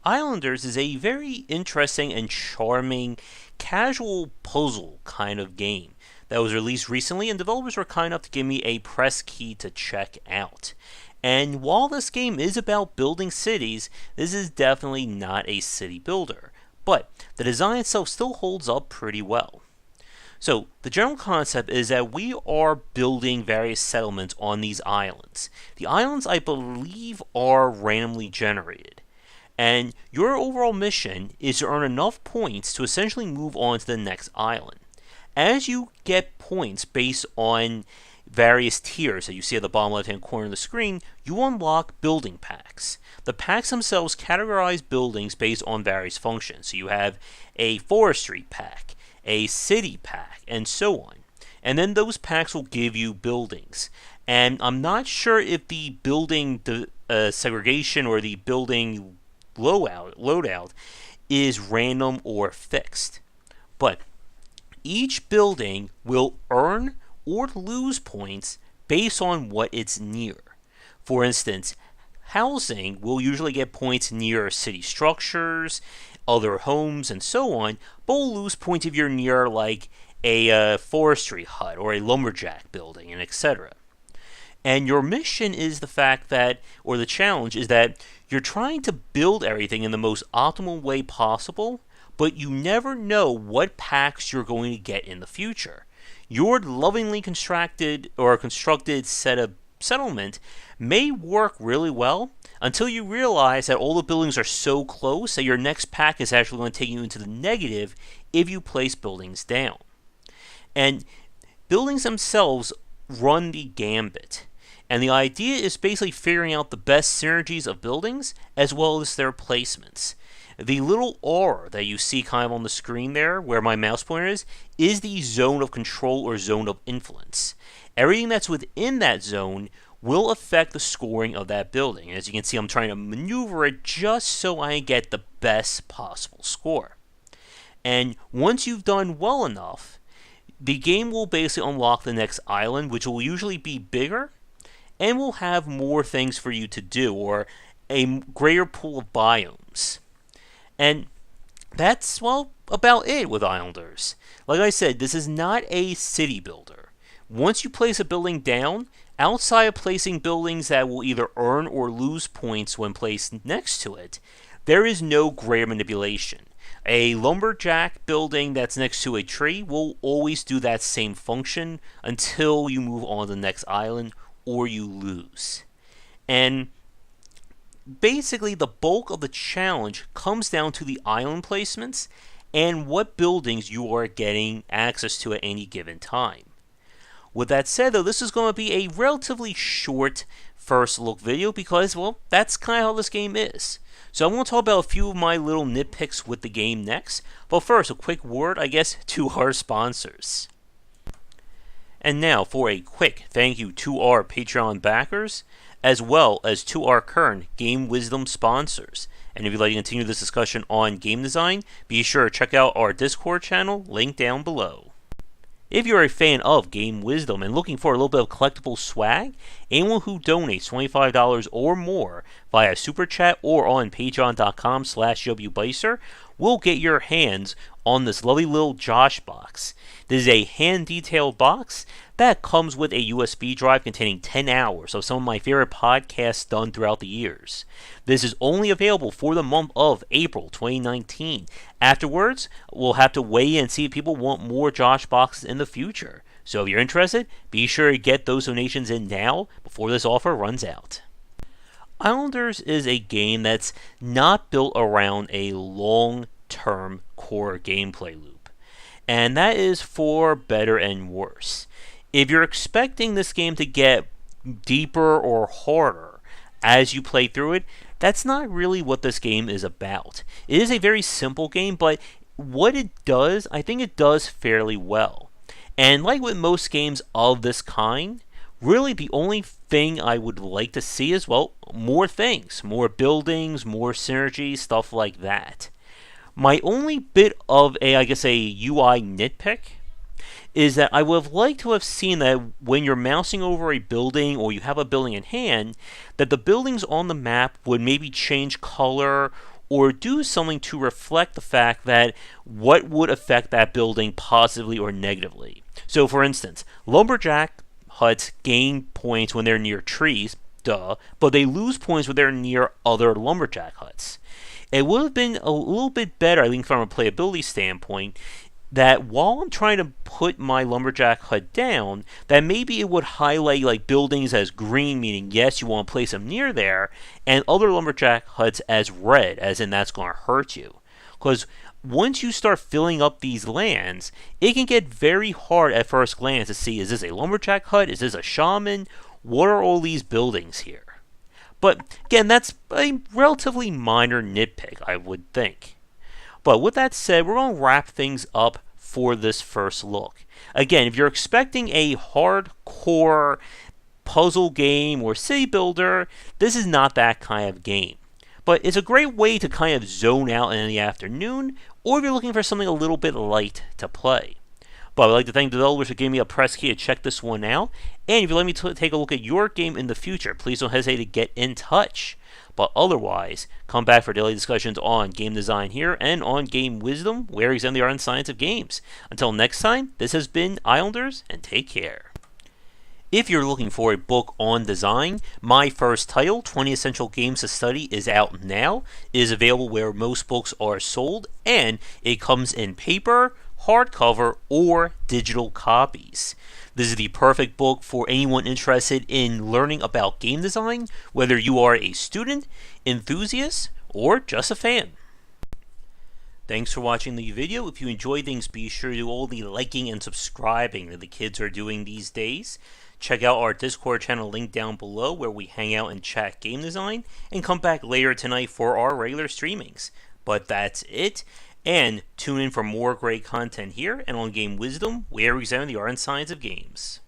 Islanders is a very interesting and charming casual puzzle kind of game that was released recently, and developers were kind enough to give me a press key to check out. And while this game is about building cities, this is definitely not a city builder, but the design itself still holds up pretty well. So, the general concept is that we are building various settlements on these islands. The islands, I believe, are randomly generated. And your overall mission is to earn enough points to essentially move on to the next island. As you get points based on various tiers that you see at the bottom left hand corner of the screen, you unlock building packs. The packs themselves categorize buildings based on various functions. So you have a forestry pack, a city pack, and so on. And then those packs will give you buildings. And I'm not sure if the building segregation or the building loadout is random or fixed. But each building will earn or lose points based on what it's near. For instance, housing will usually get points near city structures, other homes, and so on, but will lose points if you're near like a forestry hut or a lumberjack building, and etc. And your mission is the fact that, or the challenge is that you're trying to build everything in the most optimal way possible, but you never know what packs you're going to get in the future. Your lovingly constructed set of settlement may work really well until you realize that all the buildings are so close that your next pack is actually going to take you into the negative if you place buildings down. And buildings themselves run the gambit. And the idea is basically figuring out the best synergies of buildings as well as their placements. The little aura that you see kind of on the screen there, where my mouse pointer is the zone of control or zone of influence. Everything that's within that zone will affect the scoring of that building. As you can see, I'm trying to maneuver it just so I get the best possible score. And once you've done well enough, the game will basically unlock the next island, which will usually be bigger, and will have more things for you to do, or a greater pool of biomes. And that's, well, about it with Islanders. Like I said, this is not a city builder. Once you place a building down, outside of placing buildings that will either earn or lose points when placed next to it, there is no greater manipulation. A lumberjack building that's next to a tree will always do that same function until you move on to the next island or you lose. And basically, the bulk of the challenge comes down to the island placements and what buildings you are getting access to at any given time. With that said, though, this is going to be a relatively short first look video because, well, that's kind of how this game is. So I'm going to talk about a few of my little nitpicks with the game next. But first, a quick word, I guess, to our sponsors. And now for a quick thank you to our Patreon backers, as well as to our current Game Wisdom sponsors. And if you'd like to continue this discussion on game design, be sure to check out our Discord channel, linked down below. If you're a fan of Game Wisdom and looking for a little bit of collectible swag, anyone who donates $25 or more via Super Chat or on patreon.com/WBycer will get your hands on this lovely little Josh box. This is a hand-detailed box that comes with a USB drive containing 10 hours of some of my favorite podcasts done throughout the years. This is only available for the month of April 2019. Afterwards, we'll have to weigh in and see if people want more Josh boxes in the future. So if you're interested, be sure to get those donations in now before this offer runs out. Islanders is a game that's not built around a long-term core gameplay loop, and that is for better and worse. If you're expecting this game to get deeper or harder as you play through it, that's not really what this game is about. It is a very simple game, but what it does, I think it does fairly well. And like with most games of this kind, really the only thing I would like to see is, well, more things, more buildings, more synergy, stuff like that. My only bit of a UI nitpick is that I would have liked to have seen that when you're mousing over a building or you have a building in hand, that the buildings on the map would maybe change color or do something to reflect the fact that what would affect that building positively or negatively. So, for instance, lumberjack huts gain points when they're near trees, duh, but they lose points when they're near other lumberjack huts. It would have been a little bit better, I think, from a playability standpoint, that while I'm trying to put my lumberjack hut down, that maybe it would highlight like buildings as green, meaning yes, you want to place them near there, and other lumberjack huts as red, as in that's going to hurt you. Because once you start filling up these lands, it can get very hard at first glance to see, is this a lumberjack hut? Is this a shaman? What are all these buildings here? But again, that's a relatively minor nitpick, I would think. But with that said, we're going to wrap things up for this first look. Again, if you're expecting a hardcore puzzle game or city builder, this is not that kind of game. But it's a great way to kind of zone out in the afternoon, or if you're looking for something a little bit light to play. But I'd like to thank the developers for giving me a press key to check this one out. And if you let me take a look at your game in the future, please don't hesitate to get in touch. But otherwise, come back for daily discussions on game design here and on Game Wisdom, where we examine the art and science of games. Until next time, this has been Islanders, and take care. If you're looking for a book on design, my first title, 20 Essential Games to Study, is out now. It is available where most books are sold, and it comes in paper, hardcover, or digital copies. This is the perfect book for anyone interested in learning about game design, whether you are a student, enthusiast, or just a fan. Thanks for watching the video. If you enjoyed things, be sure to do all the liking and subscribing that the kids are doing these days. Check out our Discord channel linked down below where we hang out and chat game design, and come back later tonight for our regular streamings. But that's it. And tune in for more great content here and on Game Wisdom, where we examine the art and science of games.